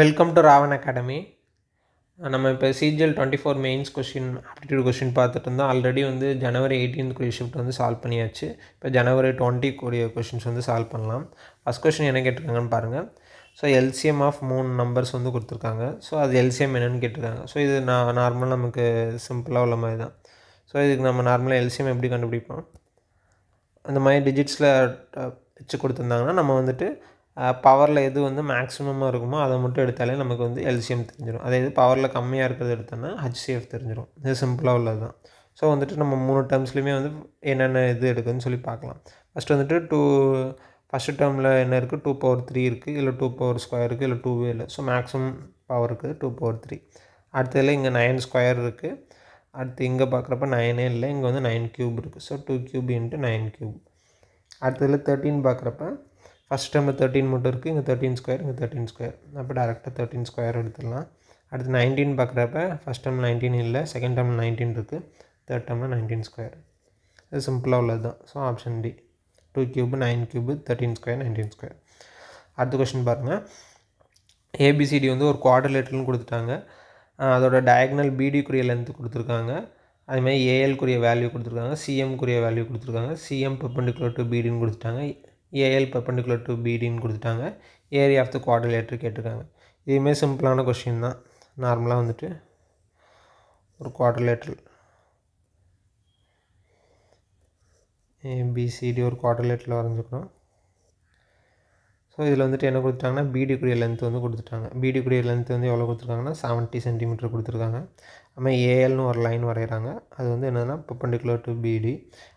Welcome to Raavan academy. நம்ம இப்போ CGL 24 mains question aptitude question பார்த்துட்டு இருந்தோம். ஆல்ரெடி வந்து ஜனவரி 18 ஷிஃப்ட் வந்து சால்வ் பண்ணியாச்சு. இப்போ ஜனவரி 20 கூடிய கொஷின்ஸ் வந்து சால்வ் பண்ணலாம். ஃபஸ்ட் கொஷின் என்ன கேட்டிருக்காங்கன்னு பாருங்கள். ஸோ எல்சிஎம் ஆஃப் 3 நம்பர்ஸ் வந்து கொடுத்துருக்காங்க. ஸோ அது எல்சிஎம் என்னென்னு கேட்டிருக்காங்க. ஸோ இது நார்மலாக நமக்கு சிம்பிளாக உள்ள மாதிரி தான். ஸோ இதுக்கு நம்ம நார்மலாக எல்சிஎம் எப்படி கண்டுபிடிப்போம், அந்த மாதிரி டிஜிட்ஸில் வச்சு கொடுத்துருந்தாங்கன்னா நம்ம வந்துட்டு பவரில் எது வந்து மேக்ஸிமமாக இருக்குமோ அதை மட்டும் எடுத்தாலே நமக்கு வந்து எல்சிஎம் தெரிஞ்சிடும். அதே இது பவரில் கம்மியாக இருக்கிறது எடுத்தோன்னா ஹச்சிஎஃப் தெரிஞ்சிடும். இது சிம்பிளாக உள்ளது தான். ஸோ வந்துட்டு நம்ம 3 டேர்ம்ஸ்லையுமே வந்து என்னென்ன இது எடுக்குதுன்னு சொல்லி பார்க்கலாம். ஃபஸ்ட்டு வந்துட்டு ஃபஸ்ட்டு டேர்மில் என்ன இருக்குது, 2/3 இருக்குது, இல்லை 2/2 இருக்குது, இல்லை 2 இல்லை. ஸோ மேக்ஸிமம் பவர் இருக்குது 2/3. அடுத்ததில் இங்கே 9² இருக்குது. அடுத்து இங்கே பார்க்குறப்ப 9 இல்லை, இங்கே வந்து 9³ இருக்குது. ஸோ 2³ × 9³. அடுத்ததில் 13 பார்க்குறப்ப ஃபஸ்ட் டேர்மில் 13 மட்டும் இருக்குது, இங்கே 13², இங்கே 13². அப்போ டேரெக்டாக 13² எடுத்துடலாம். அடுத்து 19 பார்க்குறப்ப ஃபஸ்ட் டேர்ம் 19 இல்லை, செகண்ட் டேர்மில் 19 இருக்குது, தேர்ட் டேர்மில் 19². இது சிம்பிளாக உள்ளது தான். So option D, 2³ 9³ 13², 19². அடுத்த கொஷின் பாருங்கள். ஏபிசிடி வந்து ஒரு குவாட்ரிலேட்டர்னு கொடுத்துட்டாங்க. அதோட டயக்னல் பிடிக்குரிய லென்த்து கொடுத்துருக்காங்க. அதுமாதிரி ஏஎல்குரிய வேல்யூ கொடுத்துருக்காங்க, சிஎம்குரிய வேல்யூ கொடுத்துருக்காங்க, சிஎம் பெர்பெண்டிகுலர் டு பிடின்னு கொடுத்துட்டாங்க, ஏஎல் பெர்பெண்டிகுலர் டு பிடின்னு கொடுத்துட்டாங்க, ஏரியா ஆஃப் த குவாட்ரிலேட்டர் கேட்டிருக்காங்க. இதுவுமே சிம்பிளான கொஷின் தான். நார்மலாக வந்துட்டு ஒரு குவாட்ரிலேட்டர் ஏபிசிடி ஒரு குவாட்ரிலேட்டரில் வரைஞ்சிக்கணும். ஸோ இதில் வந்துட்டு என்ன கொடுத்துட்டாங்கன்னா பிடிக்குரிய லென்த் வந்து கொடுத்துட்டாங்க. பிடிக்குரிய லென்த் வந்து எவ்வளோ கொடுத்துருக்காங்கன்னா 70 சென்டிமீட்டர் கொடுத்துருக்காங்க. அதுமாதிரி ஏஎல்னு ஒரு லைன் வரைகிறாங்க, அது வந்து என்னென்னா பெர்பெண்டிகுலர் டு பிடி.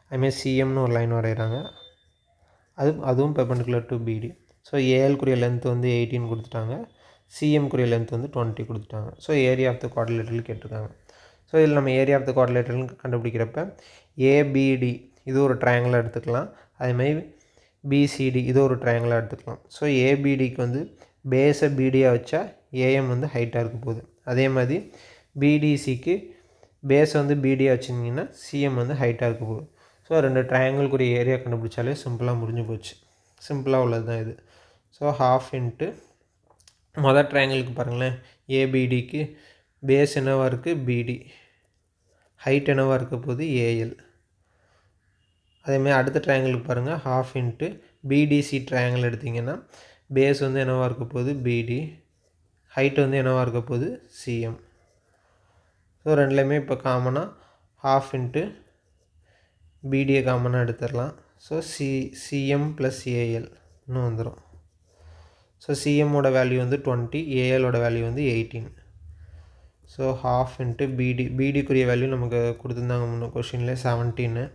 அதுமாதிரி சிஎம்னு ஒரு லைன் வரைகிறாங்க, அதுவும் பெர்பெண்டிகுலர் டு பிடி. ஸோ ஏஎல்குரிய லென்த் வந்து 18 கொடுத்துட்டாங்க, சிஎம்குரிய லென்த் வந்து 20 கொடுத்துட்டாங்க. So area of the quadrilateral கேட்டிருக்காங்க. ஸோ இதில் நம்ம ஏரியா ஆஃப் த குவாட்ரிலேட்டர்னு கண்டுபிடிக்கிறப்ப ஏபிடி இது ஒரு ட்ரையாங்கிளாக எடுத்துக்கலாம், அதேமாதிரி பிசிடி இது ஒரு ட்ரையாங்கிளாக எடுத்துக்கலாம். ஸோ ஏபிடிக்கு வந்து பேஸை பிடியாக வச்சா ஏஎம் வந்து ஹைட்டாக இருக்க போகுது. அதே மாதிரி பிடிசிக்கு பேஸை வந்து பிடியாக வச்சுருந்தீங்கன்னா சிஎம் வந்து ஹைட்டாக இருக்க போகுது. ஸோ 2 ட்ரையாங்கிள்குரிய ஏரியா கண்டுபிடிச்சாலே சிம்பிளாக முடிஞ்சு போச்சு. சிம்பிளாக உள்ளது தான் இது. ஸோ ½ இன்ட்டு மொதல் ட்ரையாங்கிளுக்கு பாருங்களேன், ஏபிடிக்கு பேஸ் என்னவாக இருக்குது பிடி, ஹைட் என்னவாக இருக்க போகுது ஏஎல். அதேமாதிரி அடுத்த ட்ரையாங்கிளுக்கு பாருங்கள், ½ இன்ட்டு பிடிசி ட்ரையாங்கிள் எடுத்திங்கன்னா பேஸ் வந்து என்னவாக இருக்க போகுது பிடி, ஹைட் வந்து என்னவாக இருக்க போகுது சிஎம். ஸோ ரெண்டுலேயுமே இப்போ காமனாக ½ இன்ட்டு பிடியை காமனாக எடுத்துடலாம். ஸோ சிஎம் ப்ளஸ் ஏஎல்னு வந்துடும். ஸோ சிஎம்மோட வேல்யூ வந்து 20, ஏஎலோட வேல்யூ வந்து 18. ஸோ ½ இன்ட்டு பிடிக்குரிய வேல்யூ நமக்கு கொடுத்துருந்தாங்க முன்ன கொஷினில் 17.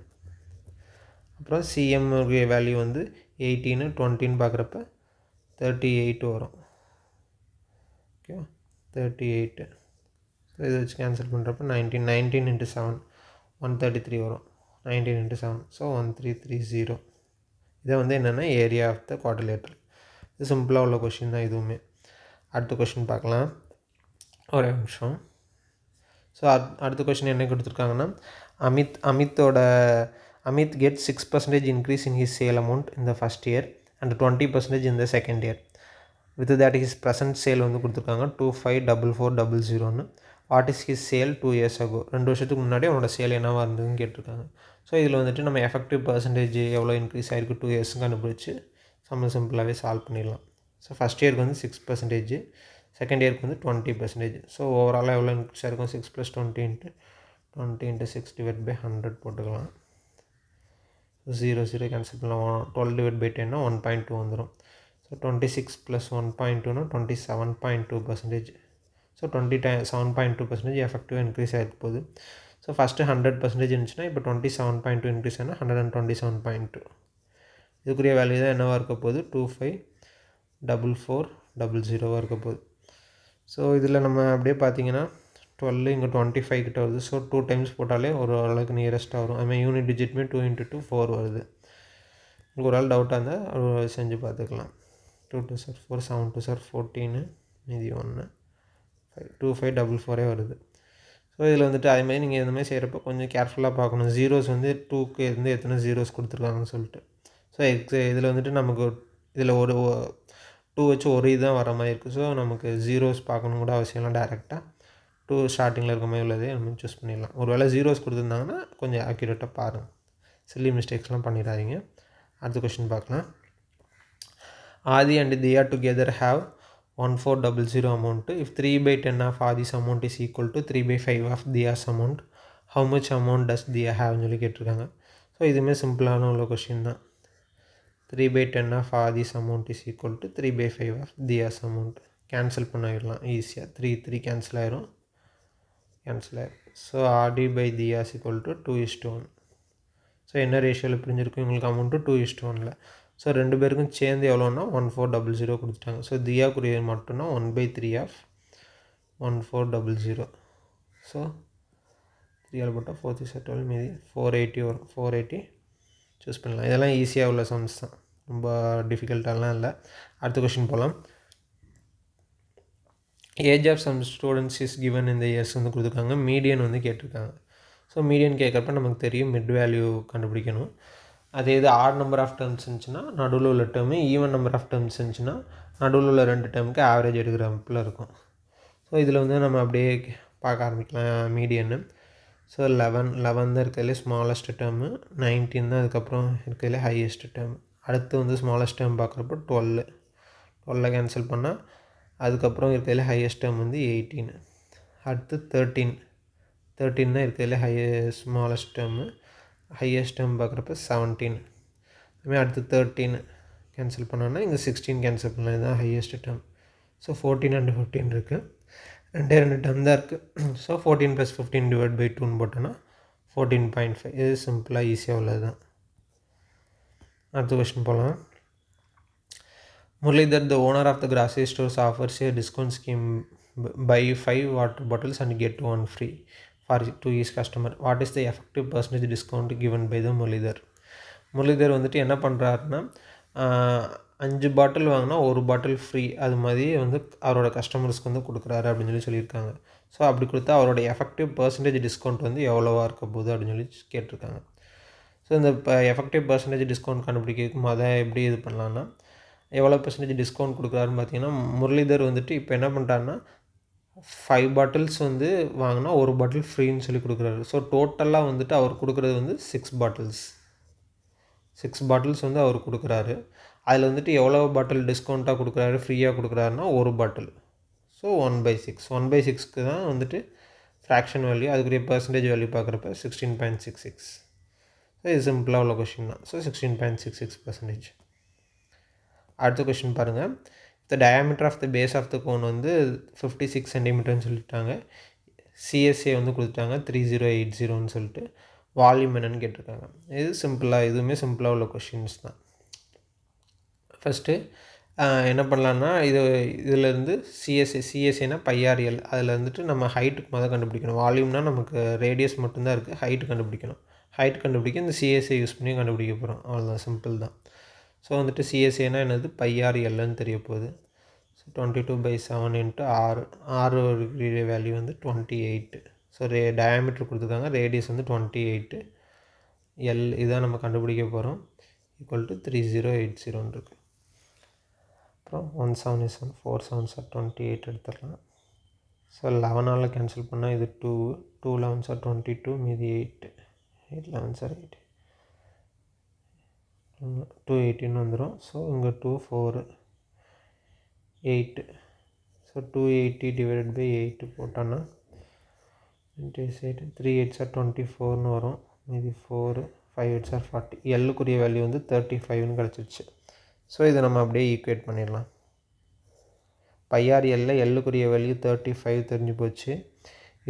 அப்புறம் சிஎம்முடைய வேல்யூ வந்து 18, 20ன்னு பார்க்குறப்ப 38 வரும். ஓகே, 38. ஸோ இதை வச்சு கேன்சல் பண்ணுறப்ப 19 × 7 133 வரும். 19 × 7 ஸோ 1330. இதை வந்து என்னென்னா ஏரியா ஆஃப் த குவாட்ரிலேட்டர். இது சிம்பிளாக உள்ள கொஷின் தான் இதுவுமே. அடுத்த கொஷின் பார்க்கலாம், ஒரே நிமிஷம். ஸோ அடுத்த கொஷின் என்ன கொடுத்துருக்காங்கன்னா, Amit gets 6% increase in his sale amount in the first year and 20% in the second year. With that his present sale வந்து கொடுத்துருக்காங்க 254400. What is his sale 2 years ago. 2 வருஷத்துக்கு முன்னாடி அவனோட சேல் என்னவாக இருந்ததுன்னு கேட்டிருக்காங்க. ஸோ இதில் வந்துட்டு நம்ம எஃபெக்டிவ் பர்சன்டேஜ் எவ்வளோ இன்க்ரீஸ் ஆகிருக்கு 2 இயர்ஸுக்கு கண்டுபிடிச்சி சிம்பிளாகவே சால்வ் பண்ணிடலாம். ஸோ ஃபஸ்ட் இயருக்கு வந்து 6%, செகண்ட் இயருக்கு வந்து 20%. ஸோ ஓவராலாக எவ்வளோ இன்க்ரீஸ் ஆகிருக்கும் 6 + 20 × 6 / 100 போட்டுக்கலாம். 0 கேன்சல் பண்ணலாம். 12/10 1.2 வந்துடும். ஸோ 26 + 1.2 27.2%. ஸோ 27.2% எஃபெக்டிவாக இன்க்ரீஸ் ஆகிருக்க போகுது. ஸோ ஃபஸ்ட்டு 100% இருந்துச்சுன்னா இப்போ 27.2 இன்க்ரீஸ் ஆனால் 127.2. இதுக்குரிய வேல்யூ தான் என்னவாக இருக்க போகுது 254400 இருக்க போகுது. ஸோ இதில் நம்ம அப்படியே பார்த்தீங்கன்னா 12 இங்கே 25 கிட்ட வருது. ஸோ 2 டைம்ஸ் போட்டாலே ஒரு அளவுக்கு நியரஸ்ட்டாக வரும். அதுமாதிரி யூனிட் டிஜிட்மே 2 × 2 4 வருது. உங்களுக்கு ஒரு ஆள் டவுட்டாக இருந்தால் செஞ்சு பார்த்துக்கலாம். 2 2 சார் 4, 7 2 சார் 14, மீதி 1 2544 வருது. ஸோ இதில் வந்துட்டு அதேமாதிரி நீங்கள் இந்தமாதிரி செய்கிறப்ப கொஞ்சம் கேர்ஃபுல்லாக பார்க்கணும். ஜீரோஸ் வந்து 2க்கு இருந்து எத்தனை ஜீரோஸ் கொடுத்துருக்காங்கன்னு சொல்லிட்டு. ஸோ இதில் வந்துட்டு நமக்கு இதில் ஒரு 2 வச்சு ஒரு இதுதான் வர மாதிரி இருக்குது. ஸோ நமக்கு ஜீரோஸ் பார்க்கணும் கூட அவசியம்லாம், டேரெக்டாக 2 ஸ்டார்டிங்கில் இருக்க மாதிரி உள்ளதே நம்ம சூஸ் பண்ணிடலாம். ஒரு வேளை ஜீரோஸ் கொடுத்துருந்தாங்கன்னா கொஞ்சம் ஆக்யூரேட்டாக பாருங்கள், சில்லி மிஸ்டேக்ஸ்லாம் பண்ணிடாதீங்க. அடுத்த கொஷின் பார்க்கலாம். Adi and Diya together have 1400 amount. If 3/10 of Adi's amount is equal to 3/5 of Diya's amount, how much amount does Diya have சொல்லி கேட்டிருக்காங்க. ஸோ இதுவுமே சிம்பிளான உள்ள கொஷின் தான். 3/10 of Adi's amount is equal to 3/5 of Diya's amount. Cancel பண்ணிடலாம் ஈஸியாக. 3 cancel ஆயிரும். So Adi by Diya is equal to 2:1. So என்ன ரேஷியோவில் பிரிஞ்சிருக்கும் உங்களுக்கு அமௌண்ட்டு? 2:1. ஸோ ரெண்டு பேருக்கும் சேர்ந்து எவ்வளோன்னா 1400 கொடுத்துட்டாங்க. ஸோ தியாக்குரிய மட்டும்னா 1/3 of 1400. ஸோ 3 போட்டால் 4 3 12 மீதி 480 வரும். 480 சூஸ் பண்ணலாம். இதெல்லாம் ஈஸியாக உள்ள சம்ஸ் தான், ரொம்ப டிஃபிகல்ட்டாலாம் இல்லை. அடுத்த கொஷின் போகலாம். Age of some students is given இந்த இயர்ஸ் வந்து கொடுத்துருக்காங்க. மீடியன் வந்து கேட்டிருக்காங்க. ஸோ மீடியன் கேட்குறப்ப நமக்கு தெரியும் மிட் வேல்யூ கண்டுபிடிக்கணும். அதே இது ஆட் நம்பர் ஆஃப் டேர்ம்ஸ் இருந்துச்சுன்னா நடுவில் உள்ள term, even number of terms இருந்துச்சுன்னா நடுவில் உள்ள 2 டேர்முக்கு ஆவரேஜ் எடுக்கிற அமைப்பில் இருக்கும். ஸோ இதில் வந்து நம்ம அப்படியே பார்க்க ஆரம்பிக்கலாம் மீடியன்னு. ஸோ 11 தான் இருக்கிறதுலே ஸ்மாலஸ்ட் டேர்மு, 19 தான் அதுக்கப்புறம் இருக்கிறதுலே ஹையஸ்ட் டேர்ம். அடுத்து வந்து ஸ்மாலஸ்ட் டேர்ம் பார்க்குறப்போ 12 கேன்சல் பண்ணால் அதுக்கப்புறம் இருக்கிறதுலே ஹையஸ்ட் டேர்ம் வந்து 18. அடுத்து 13 தான் இருக்கிறதுலே ஸ்மாலஸ்ட் டேர்மு, ஹையஸ்ட் டேர்ம் பார்க்குறப்ப 17. அதுமாதிரி அடுத்து 13 கேன்சல் பண்ணோன்னா இங்கே 16 கேன்சல் பண்ணலாம். இதுதான் ஹையஸ்ட் டேர்ம். ஸோ 14 and 15 இருக்குது. 2 டேர்ம் தான் இருக்குது. ஸோ 14 + 15 / 2ன்னு போட்டோன்னா 14.5. இது சிம்பிளாக ஈஸியாக உள்ளது தான். அடுத்த கொஸ்டின் போகலாம். Muralidhar, the owner of the grocery stores, offers a discount scheme: buy 5 water bottles and get 1 free to his customer. What is the effective percentage discount given by the Muralidhar? Muralidhar வந்துட்டு என்ன பண்ணுறாருன்னா 5 பாட்டில் வாங்கினா 1 பாட்டில் free, அது மாதிரி வந்து அவரோட கஸ்டமர்ஸ்க்கு வந்து கொடுக்குறாரு அப்படின்னு சொல்லியிருக்காங்க. ஸோ அப்படி கொடுத்தா அவரோட எஃபெக்டிவ் பர்சன்டேஜ் டிஸ்கவுண்ட் வந்து எவ்வளோவா இருக்க போகுது அப்படின்னு சொல்லி கேட்டிருக்காங்க. ஸோ இந்த எஃபெக்டிவ் பர்சன்டேஜ் டிஸ்கவுண்ட் கண்டுபிடிக்கிறதுக்கு எப்படி இது பண்ணலான்னா, எவ்வளோ பர்சன்டேஜ் டிஸ்கவுண்ட் கொடுக்குறாருன்னு பார்த்தீங்கன்னா, முரளிதர் வந்துட்டு இப்போ என்ன பண்ணுறாருன்னா 5 பாட்டில்ஸ் வந்து வாங்கினா 1 பாட்டில் ஃப்ரீன்னு சொல்லி கொடுக்குறாரு. ஸோ டோட்டலாக வந்துட்டு அவர் கொடுக்குறது வந்து 6 பாட்டில்ஸ் வந்து அவர் கொடுக்குறாரு. அதில் வந்துட்டு எவ்வளோ பாட்டில் டிஸ்கவுண்ட்டாக கொடுக்குறாரு, ஃப்ரீயாக கொடுக்குறாருன்னா 1 பாட்டில். ஸோ 1/6 தான் வந்துட்டு ஃப்ராக்ஷன் வேல்யூ. அதுக்குரிய பர்சன்டேஜ் வேல்யூ பார்க்குறப்ப 16.66. ஸோ இது சிம்பிளாக உள்ள கொஷின் தான். ஸோ 16.66%. அடுத்த கொஷின் பாருங்கள். The diameter of the base of the cone வந்து 56 சென்டிமீட்டர்னு சொல்லிட்டாங்க. சிஎஸ்ஏ வந்து கொடுத்துட்டாங்க 3080ன்னு சொல்லிட்டு. வால்யூம் என்னன்னு கேட்டிருக்காங்க. இதுவுமே சிம்பிளாக உள்ள கொஷின்ஸ் தான். ஃபஸ்ட்டு என்ன பண்ணலான்னா, இதிலேருந்து சிஎஸ்ஏனா πRL, அதில் வந்துட்டு நம்ம ஹைட்டுக்கு கண்டுபிடிக்கணும். வால்யூம்னா நமக்கு ரேடியஸ் மட்டும்தான் இருக்குது, ஹைட்டு கண்டுபிடிக்கணும். ஹைட் கண்டுபிடிக்க இந்த சிஎஸ்ஏ யூஸ் பண்ணி கண்டுபிடிக்க போகிறோம். அவ்வளோதான், சிம்பிள் தான். ஸோ வந்துட்டு சிஎஸ்ஏனா என்னது, πRLன்னு தெரிய போகுது. ஸோ 22/7 × R வேல்யூ வந்து 28. ஸோ டயாமீட்டர் கொடுத்துருக்காங்க, ரேடியஸ் வந்து 28, L இதான் நம்ம கண்டுபிடிக்க போகிறோம். = 3080 இருக்குது. அப்புறம் 1 7 is 1, 4 7s are 28 எடுத்துடலாம். ஸோ 11ஆல் கேன்சல் பண்ணால் இது 2 11s are 22, மீதி 8 11s are 8, 218 வந்துடும். ஸோ இங்கே 2 4 8. ஸோ 280 / 8 போட்டோன்னா 3 8s are 24ன்னு வரும். மீதி 4 5 8s are 40. எல்லுக்குரிய வேல்யூ வந்து 35ன்னு கிடச்சிருச்சு. ஸோ இதை நம்ம அப்படியே ஈக்குவேட் பண்ணிடலாம். πRLல எல்லுக்குரிய வேல்யூ 35 தெரிஞ்சு போச்சு,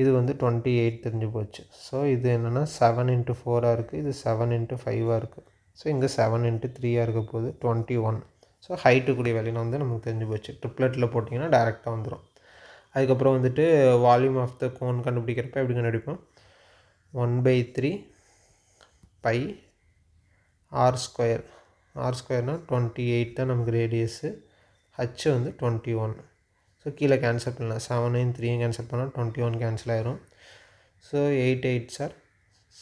இது வந்து 28 தெரிஞ்சு போச்சு. ஸோ இது என்னென்னா 7 × 4 இருக்குது, இது 7 × 5 இருக்குது. ஸோ இங்கே 7 × 3 இருக்க போகுது 21. ஸோ ஹைட்டுக்குரிய வேல்யூ வந்து நமக்கு தெரிஞ்சு போச்சு. ட்ரிப்ளெட்டில் போட்டிங்கன்னா டேரெக்டாக வந்துடும். அதுக்கப்புறம் வந்துட்டு வால்யூம் ஆஃப் த கோன் கண்டுபிடிக்கிறப்ப எப்படி கண்டுபிடிப்போம், 1/3 πr². r²னா 28 தான் நமக்கு ரேடியஸு, ஹச் வந்து 21. ஸோ கீழே கேன்சல் பண்ணலாம், 7 3 கேன்சல் பண்ணால் 21 கேன்சல் ஆயிரும். So 8 8s are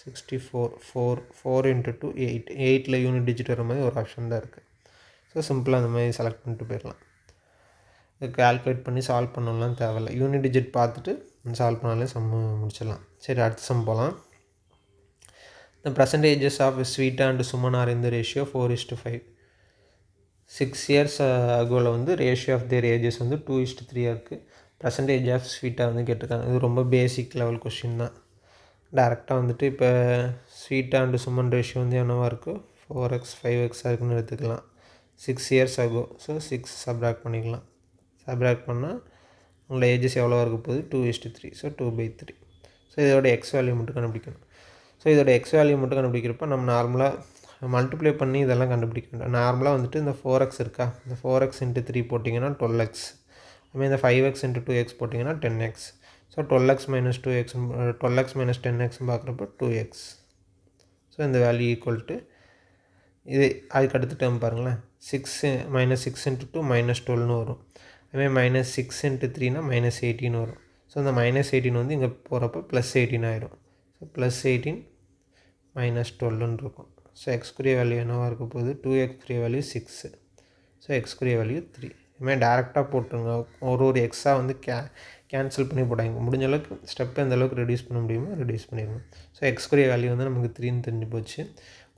64. 4 × 2 8. 8ல் யூனிட் டிஜிட் வர மாதிரி ஒரு ஆப்ஷன் தான் இருக்குது. ஸோ சிம்பிளாக அந்த மாதிரி செலக்ட் பண்ணிட்டு போயிடலாம். கால்குலேட் பண்ணி சால்வ் பண்ணலாம் தேவையில்லை. யூனிட் டிஜிட் பார்த்துட்டு சால்வ் பண்ணாலே சம்மு முடிச்சிடலாம். சரி, அடுத்த சம் போகலாம். The percentages of Sweta and Suman are in the ratio 4:5. 6 years agoவில் வந்து ரேஷியோ ஆஃப் தேர் ஏஜஸ் வந்து 2:3 இருக்குது. பர்சன்டேஜ் ஆஃப் ஸ்வீட்டா வந்து கேட்டிருக்காங்க. இது ரொம்ப பேசிக் லெவல் கொஷின் தான். டேரெக்டாக வந்துட்டு இப்போ ஸ்வீட்டா அண்டு சுமன் ரேஷியோ வந்து என்னவாக இருக்குது, 4x 5x இருக்குன்னு எடுத்துக்கலாம். 6 years ago, ஸோ 6 சப்ராக்ட் பண்ணிக்கலாம். சப்ராக்ட் பண்ணால் உங்களோட ஏஜஸ் எவ்வளோ இருக்க போகுது, 2:3, ஸோ 2/3. ஸோ இதோட எக்ஸ் வேல்யூ மட்டும் கண்டுபிடிக்கணும். ஸோ இதோட எக்ஸ் வேல்யூ மட்டும் கண்டுபிடிக்கிறப்ப நம்ம நார்மலாக மல்டிப்ளை பண்ணி இதெல்லாம் கண்டுபிடிக்க வேண்டாம். நார்மலாக வந்துட்டு இந்த 4x இருக்கா, இந்த 4x × 3 போட்டிங்கன்னா 12x. அதுமாதிரி இந்த 5x × 2x போட்டிங்கன்னா 10x. So 12x - 2x 12x - 10xன்னு பார்க்குறப்ப 2x. ஸோ இந்த வேல்யூ ஈக்குவல் டு இது. அதுக்கு அடுத்த டேர்ம் பாருங்களேன், 6 - 2 -12ன்னு வரும். அதுமாதிரி -6 × 3னா -18 வரும். ஸோ இந்த -18 வந்து இங்கே போகிறப்ப +18 ஆயிடும். ஸோ +18 -12ன்னு இருக்கும். ஸோ எக்ஸ்குரிய வேல்யூ என்னவாக இருக்க போகுது, 2x வேல்யூ 6. So எக்ஸ்குரிய value 3. இதுமாதிரி டேரெக்டாக போட்டுருங்க. ஒரு எக்ஸாக வந்து கேன்சல் பண்ணி போட்டாங்க. முடிஞ்ச அளவுக்கு ஸ்டெப்பை எந்த அளவுக்கு ரெடியூஸ் பண்ண முடியுமோ ரெடியூஸ் பண்ணிடுங்க. ஸோ எக்ஸ்குரிய வேல்யூ வந்து நமக்கு 3ன்னு தெரிஞ்சு போச்சு.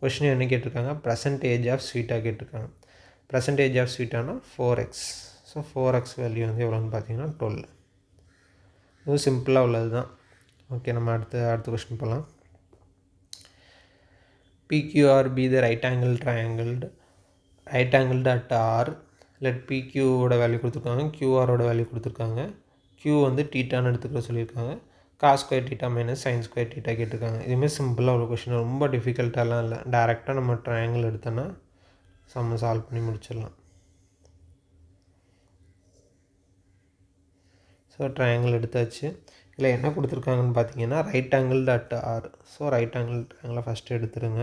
கொஸ்டின் என்ன கேட்டிருக்காங்க, பர்சன்டேஜ் ஆஃப் ஸ்வீட்டாக கேட்டிருக்காங்க. பர்சன்டேஜ் ஆஃப் ஸ்வீட்டானா 4x. ஸோ 4x வேல்யூ வந்து எவ்வளோன்னு பார்த்தீங்கன்னா 12. இது சிம்பிளாக உள்ளது தான். ஓகே, நம்ம அடுத்த கொஸ்டின் போகலாம். PQR be the right angle triangled at R. Let PQவோட வேல்யூ கொடுத்துருக்காங்க, QRோட வேல்யூ கொடுத்துருக்காங்க. Q வந்து தீட்டான்னு எடுத்துக்கிற சொல்லியிருக்காங்க. cos square theta - sin square theta கேட்டிருக்காங்க. இதுவுமே சிம்பிளாக ஒரு கொஷின், ரொம்ப டிஃபிகல்ட்டாலாம் இல்லை. டேரெக்டாக நம்ம ட்ரையாங்கிள் எடுத்தோன்னா சம்ம சால்வ் பண்ணி முடிச்சிடலாம். ஸோ ட்ரையாங்கிள் எடுத்தாச்சு. இதில் என்ன கொடுத்துருக்காங்கன்னு பார்த்தீங்கன்னா right angle at R. So right ஆங்கிளை ஃபஸ்ட்டு எடுத்துருங்க.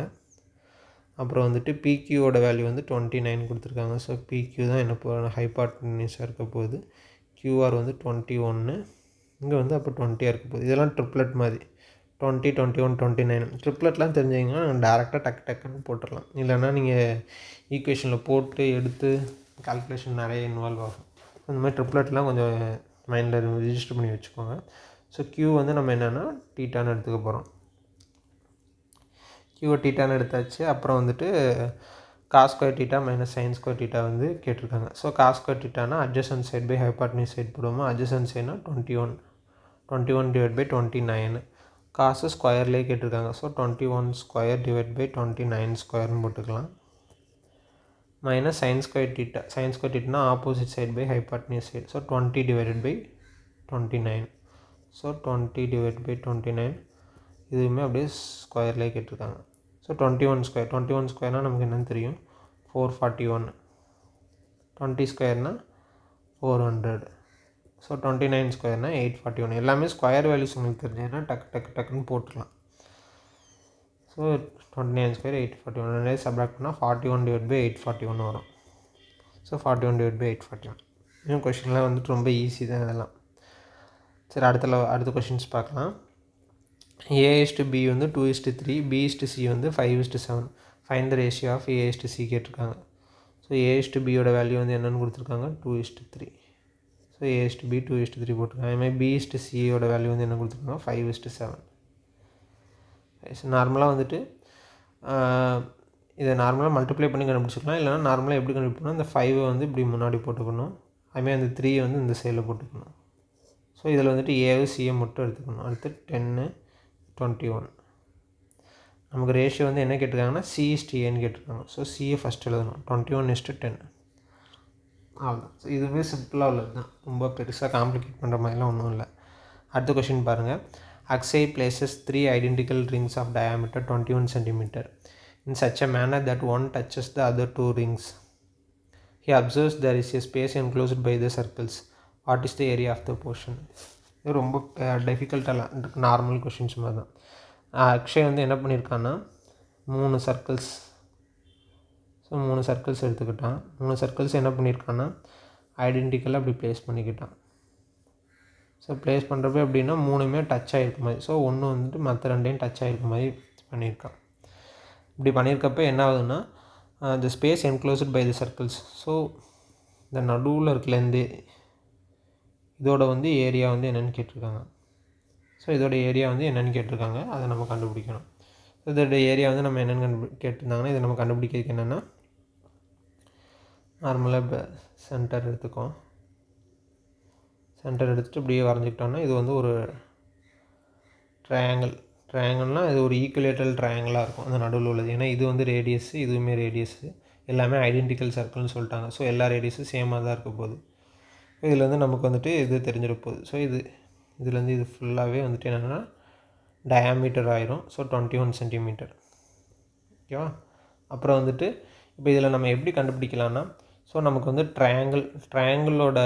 அப்புறம் வந்துட்டு PQவோட வேல்யூ வந்து 29 கொடுத்துருக்காங்க. ஸோ PQ தான் என்ன ஹைபார்டனிஸாக இருக்க போகுது. QR வந்து 21, இங்கே வந்து அப்போ 20 இருக்க போகுது. இதெல்லாம் ட்ரிப்ளெட் மாதிரி 20, 21, 29. ட்ரிப்ளெட்லாம் தெரிஞ்சிங்கன்னா டேரெக்டாக டக்குன்னு போட்டுடலாம். இல்லைன்னா நீங்கள் ஈக்குவேஷனில் போட்டு எடுத்து கால்குலேஷன் நிறைய இன்வால்வ் ஆகும். அந்த மாதிரி ட்ரிப்ளெட்லாம் கொஞ்சம் மைண்டில் ரிஜிஸ்டர் பண்ணி வச்சுக்கோங்க. ஸோ Q வந்து நம்ம என்னென்னா தீட்டான்னு எடுத்துக்க போகிறோம். Q தீட்டான்னு எடுத்தாச்சு. அப்புறம் வந்துட்டு cos square theta - sin square theta வந்து கேட்டிருக்காங்க. So cos square thetaனா adjacent side by hypotenuse side போடுவோமா. adjacent sideனா 21/29. cos ஸ்கொயர்லேயே கேட்டிருக்காங்க. ஸோ 21² / 29² போட்டுக்கலாம். - sin square theta. sin square thetaனா opposite side by hypotenuse side. So 20/29. So 20/29 இதுவுமே அப்படியே ஸ்கொயர்லேயே கேட்டிருக்காங்க. ஸோ 21² நமக்கு என்னென்னு தெரியும், 441. 20² 400. ஸோ 29² 841. எல்லாமே ஸ்கொயர் வேல்யூஸ் உங்களுக்கு தெரிஞ்சதுன்னா டக்குன்னு போட்டுடலாம். ஸோ 29² 841 சப்ராக்ட் பண்ணால் 41/841 வரும். ஸோ 41/841. இன்னும் கொஷின்லாம் வந்துட்டு ரொம்ப ஈஸி தான் இதெல்லாம். சரி, அடுத்த கொஷின்ஸ் பார்க்கலாம். A:B வந்து 2:3, B:C வந்து 5:7. Find the ratio of A:C கேட்டிருக்காங்க. ஸோ A:B வேல்யூ வந்து என்னென்னு கொடுத்துருக்காங்க, 2:3. ஸோ A:B 2:3 போட்டிருக்காங்க. அதுமாதிரி B:C வேல்யூ வந்து என்ன கொடுத்துருக்காங்க, 5:7. நார்மலாக வந்துட்டு இதை நார்மலாக மல்டிப்ளை பண்ணி கண்டுபிடிச்சிக்கலாம். இல்லைனா நார்மலாக எப்படி கண்டுபிடிக்கணும், இந்த 5 வந்து இப்படி முன்னாடி போட்டுக்கணும். அதுமாதிரி அந்த 3 வந்து இந்த சைடில் போட்டுக்கணும். ஸோ இதில் வந்துட்டு ஏவும் சியை மட்டும் எடுத்துக்கணும். அடுத்து 10, 21. நமக்கு ரேஷியோ வந்து என்ன கேட்டிருக்காங்கன்னா C:Aன்னு கேட்டிருக்காங்க. ஸோ சியை ஃபஸ்ட் எழுதணும். 21:10. அவ்வளோதான். ஸோ இதுவே சிம்பிளாக உள்ளது தான், ரொம்ப பெருசாக காம்ப்ளிகேட் பண்ணுற மாதிரிலாம் ஒன்றும் இல்லை. அடுத்த கொஷின் பாருங்கள். Akshay places 3 identical rings of diameter 21 cm in such a manner that one touches the other 2 rings. He observes there is a space enclosed by the circles. What is the area of the portion? இது ரொம்ப டிஃபிகல்ட்டாக normal questions மாதிரி தான். அக்ஷய் வந்து என்ன பண்ணியிருக்கான்னா 3 circles. So 3 circles எடுத்துக்கிட்டான். 3 circles என்ன பண்ணியிருக்கான்னா ஐடென்டிக்கலாக அப்படி ப்ளேஸ் பண்ணிக்கிட்டான். ஸோ ப்ளேஸ் பண்ணுறப்ப எப்படின்னா 3மே டச் ஆகிருக்க மாதிரி. ஸோ ஒன்று வந்துட்டு மற்ற 2டையும் டச் ஆகிருக்க மாதிரி பண்ணியிருக்கான். இப்படி பண்ணியிருக்கப்ப என்ன ஆகுதுன்னா the space enclosed by the circles. So இந்த நடுவில் இருக்குல்ல, இதோட வந்து ஏரியா வந்து என்னென்னு கேட்டிருக்காங்க. ஸோ இதோட ஏரியா வந்து என்னென்னு கேட்டிருக்காங்க, அதை நம்ம கண்டுபிடிக்கணும். ஸோ இதோட ஏரியா வந்து நம்ம என்னென்னு கேட்டிருந்தாங்கன்னா இதை நம்ம கண்டுபிடிக்கிறதுக்கு என்னென்னா நார்மலாக இப்போ சென்டர் எடுத்துக்கோம். சென்டர் எடுத்துகிட்டு இப்படியே வரைஞ்சிக்கிட்டோன்னா இது வந்து ஒரு ட்ரையாங்கிள்னால் இது ஒரு ஈக்குவலேட்டரல் ட்ரையாங்கிளாக இருக்கும் அந்த நடுவில் உள்ளது. ஏன்னா இது வந்து ரேடியஸு, இதுவுமே ரேடியஸு, எல்லாமே ஐடென்டிக்கல் சர்க்கிள்னு சொல்லிட்டாங்க. ஸோ எல்லா ரேடியஸும் சேமாக தான் இருக்க போகுது. இதில் வந்து நமக்கு வந்துட்டு இது தெரிஞ்சிட போகுது. ஸோ இதுலேருந்து இது ஃபுல்லாகவே வந்துட்டு என்னென்னா டயாமீட்டர் ஆயிரும். So 21 centimetre. ஓகேவா? அப்புறம் வந்துட்டு இப்போ இதில் நம்ம எப்படி கண்டுபிடிக்கலான்னா, ஸோ நமக்கு வந்து ட்ரையாங்கிளோட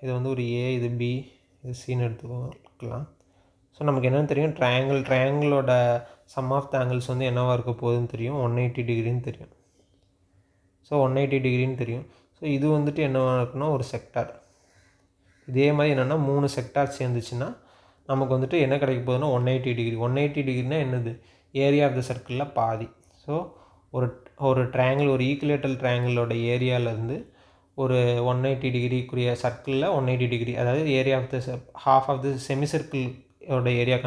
இது வந்து ஒரு ஏ, இது பி, இது சின்னு எடுத்துக்கலாம். ஸோ நமக்கு என்னென்னு தெரியும், ட்ரையாங்கிளோட சம் ஆஃப் த ஆங்கிள்ஸ் வந்து என்னவாக இருக்க போகுதுன்னு தெரியும், 180 டிகிரின்னு தெரியும். ஸோ 180 டிகிரின்னு தெரியும். ஸோ இது வந்துட்டு என்னவாக இருக்குன்னா ஒரு செக்டார். இதே மாதிரி என்னென்னா 3 செக்டார் சேர்ந்துச்சுன்னா நமக்கு வந்துட்டு என்ன கிடைக்க போகுதுன்னா 180 டிகிரி. 180 டிகிரினா என்னது, ஏரியா ஆஃப் த சர்க்கிளில் பாதி. ஸோ ஒரு ட்ரையாங்கிள், ஒரு ஈக்குவலேட்டரல் ட்ரையாங்கிளோட ஏரியாவிலேருந்து ஒரு 180 டிகிரிக்குரிய சர்க்கிளில் 180 டிகிரி, அதாவது area of the half of the semi சர்க்கிளோட ஏரியா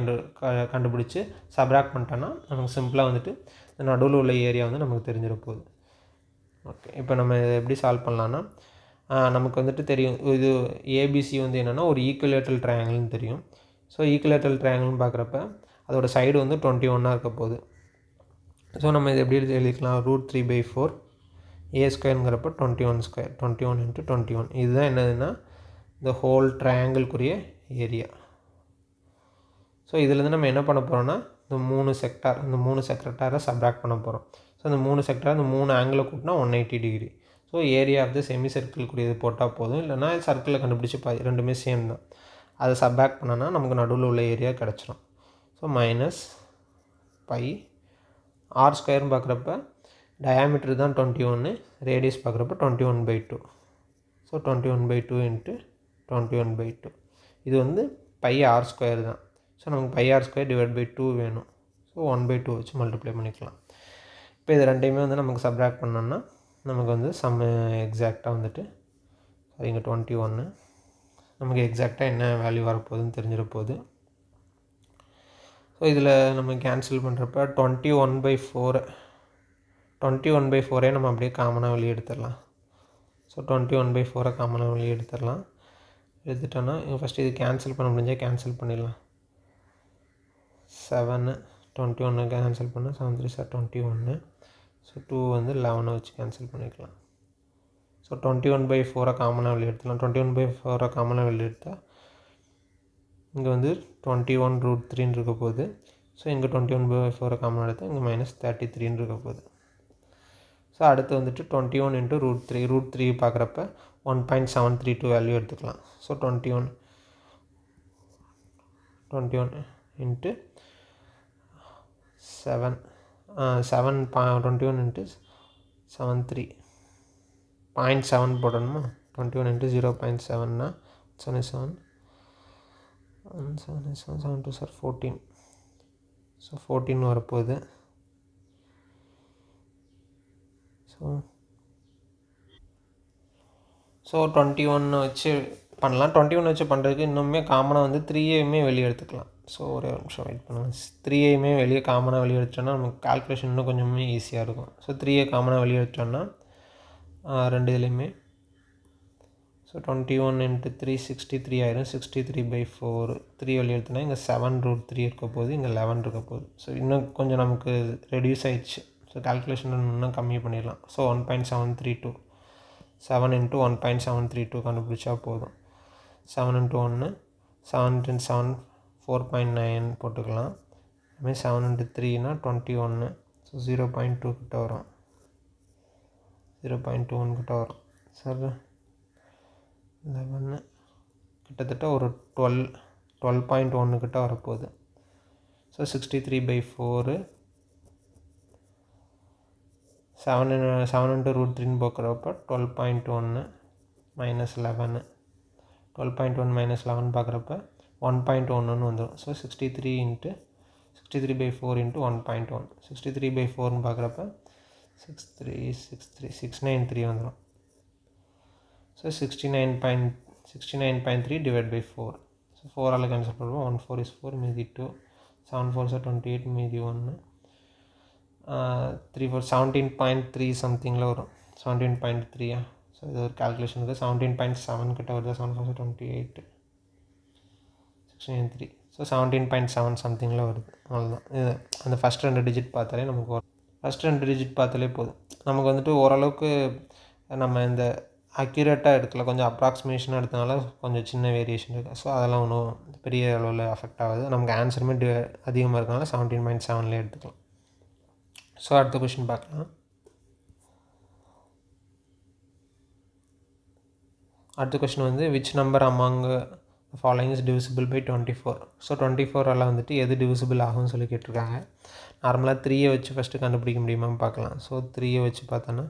கண்டுபிடிச்சி சப்ராக்ட் பண்ணிட்டோன்னா நமக்கு சிம்பிளாக வந்துட்டு நடுவில் உள்ள ஏரியா வந்து நமக்கு தெரிஞ்சிட போகுது. ஓகே, இப்போ நம்ம இதை எப்படி சால்வ் பண்ணலான்னா, நமக்கு வந்துட்டு தெரியும் இது ஏபிசி வந்து என்னென்னா ஒரு ஈக்குவலேட்டரல் ட்ரையாங்கிள்னு தெரியும். ஸோ ஈக்குவலேட்டரல் ட்ரையாங்கிள்னு பார்க்குறப்ப அதோட சைடு வந்து 21 இருக்க போகுது. ஸோ நம்ம இது எப்படி எழுதிக்கலாம், √3/4 ஏ ஸ்கொயருங்கிறப்ப 21 ஸ்கொயர், 21 × 21. இதுதான் என்னதுன்னா இந்த ஹோல் ட்ரையாங்கிள்க்குரிய ஏரியா. ஸோ இதுலேருந்து நம்ம என்ன பண்ண போகிறோம்னா இந்த 3 செக்டாரை சப்ராக்ட் பண்ண போகிறோம். ஸோ அந்த 3 செக்டார், இந்த 3 ஆங்கிளை கூட்டினா 180 degree. So area of the semi சர்க்கிள்க்குரியது போட்டால் போதும். இல்லைனா சர்க்கிளை கண்டுபிடிச்சி ரெண்டுமே சேம் தான். அதை சப்ராக்ட் பண்ணோன்னா நமக்கு நடுவில் உள்ள ஏரியா கிடச்சிரும். ஸோ -π ஆர் ஸ்கொயர்னு பார்க்குறப்ப டயாமீட்டர் தான் 21, ரேடியஸ் பார்க்குறப்ப 21/2. ஸோ 21/2 × 21/2 இது வந்து πr ஸ்கொயர் தான். ஸோ நமக்கு πr² / 2 வேணும். ஸோ 1/2 வச்சு மல்டிப்ளை பண்ணிக்கலாம். இப்போ இது ரெண்டையுமே வந்து நமக்கு சப்ராக்ட் பண்ணோன்னா நமக்கு வந்து எக்ஸாக்டாக வந்துட்டு இங்கே 21 நமக்கு எக்ஸாக்டாக என்ன வேல்யூ வரப்போகுதுன்னு தெரிஞ்சிட போகுது. ஸோ இதில் நம்ம கேன்சல் பண்ணுறப்ப 21/4 நம்ம அப்படியே காமனாக வெளியே எடுத்துடலாம். ஸோ 21/4 காமனாக வெளியே எடுத்துட்டோன்னா ஃபஸ்ட்டு இது கேன்சல் பண்ண முடிஞ்சால் கேன்சல் பண்ணிடலாம். 7 21 கேன்சல் பண்ணால் 7 3 சார் 21. ஸோ 2 வந்து 11 வச்சு கேன்சல் பண்ணிக்கலாம். ஸோ 21/4 காமனாக வெளியே எடுத்துடலாம். 21/4 காமனாக வெளியே எடுத்தால் இங்கே வந்து 21√3 இருக்க போகுது. ஸோ இங்கே 21/4 காமனாக எடுத்தால் இங்கே -33 இருக்க போகுது. ஸோ அடுத்து வந்துட்டு 21 × √3 பார்க்குறப்ப 1.732 வேல்யூ எடுத்துக்கலாம். ஸோ 21 × 7 21 × 73 0.7 போடணுமா, 21 × 0.7னா 7 7 2 சார் 14. ஸோ 14 வரப்போகுது. ஸோ 21 வச்சு பண்ணலாம். 21 வச்சு பண்ணுறதுக்கு இன்னுமே காமனாக வந்து 3ஐயுமே வெளியே எடுத்துக்கலாம். ஸோ ஒரே ஒரு நிமிஷம் வெயிட் பண்ணுங்கள். 3ஐயுமே வெளியே காமனாக வெளியே எடுத்தோன்னா நமக்கு கால்குலேஷன் இன்னும் கொஞ்சமே ஈஸியாக இருக்கும். ஸோ 3ஐ காமனாக வெளியே எடுத்தோன்னா ரெண்டு இதுலேயுமே ஸோ 21 × 3 63 ஆயிரும். 63/4 3 வெளியே எடுத்தோன்னா இங்கே 7√3 இருக்க போகுது, இங்கே 11 இருக்க போகுது. ஸோ இன்னும் கொஞ்சம் நமக்கு ரெடியூஸ் ஆயிடுச்சு. ஸோ கால்குலேஷன் இன்னும் கம்மி பண்ணிடலாம். ஸோ 1.732 7 × 1.732 கண்டுபிடிச்சா போதும். 7 × 1 7 × 7 4.9 போட்டுக்கலாம். அதுமாதிரி 7 × 3னா 21. ஸோ 0.2 கிட்ட வரும், 0.21 கிட்ட வரும் சார். 11 கிட்டத்தட்ட ஒரு 12.1 கிட்ட வரப்போகுது. ஸோ 63/4 7 × √3 பார்க்குறப்ப 12.1 -11 12.1 -11 பார்க்குறப்ப 1.1 வந்துடும். ஸோ 63/4 × 1.1 63/4 பார்க்குறப்ப 693 வந்துடும். So 69 69.3 divided by 4. So 4 all cancel பண்ணுவோம். 1 4 is 4, மீதி 2, 7 4 are 28, மீதி 1, 3 4 17.3 சம்திங்கில் வரும். 17.3. ஸோ இது ஒரு கால்குலேஷன் இருக்குது. 17.7 கிட்ட வருது. 7 4 28, 69.3. ஸோ 17.7 சம்திங்கில் வருது. அவ்வளோதான். இது அந்த ஃபஸ்ட் 2 டிஜிட் பார்த்தாலே நமக்கு வரும். ஃபஸ்ட் 2 டிஜிட் பார்த்தாலே போதும். நமக்கு வந்துட்டு ஓரளவுக்கு நம்ம இந்த அக்யூரேட்டாக எடுக்கல, கொஞ்சம் அப்ராக்சிமேஷனாக எடுத்தனால கொஞ்சம் சின்ன வேரியேஷன் இருக்குது. ஸோ அதெல்லாம் ஒன்றும் பெரிய அளவில் அஃபெக்ட் ஆகுது. நமக்கு ஆன்சருமே அதிகமாக இருக்கனால 17.7 எடுத்துக்கலாம். ஸோ அடுத்த கொஷின் பார்க்கலாம். அடுத்த கொஷின் வந்து which number among following is divisible by 24. So 24 வந்துட்டு எது டிவிசிபிள் ஆகும்னு சொல்லி கேட்டிருக்காங்க. நார்மலாக 3 வச்சு ஃபஸ்ட்டு கண்டுபிடிக்க முடியுமான்னு பார்க்கலாம். ஸோ 3 வச்சு பார்த்தோன்னா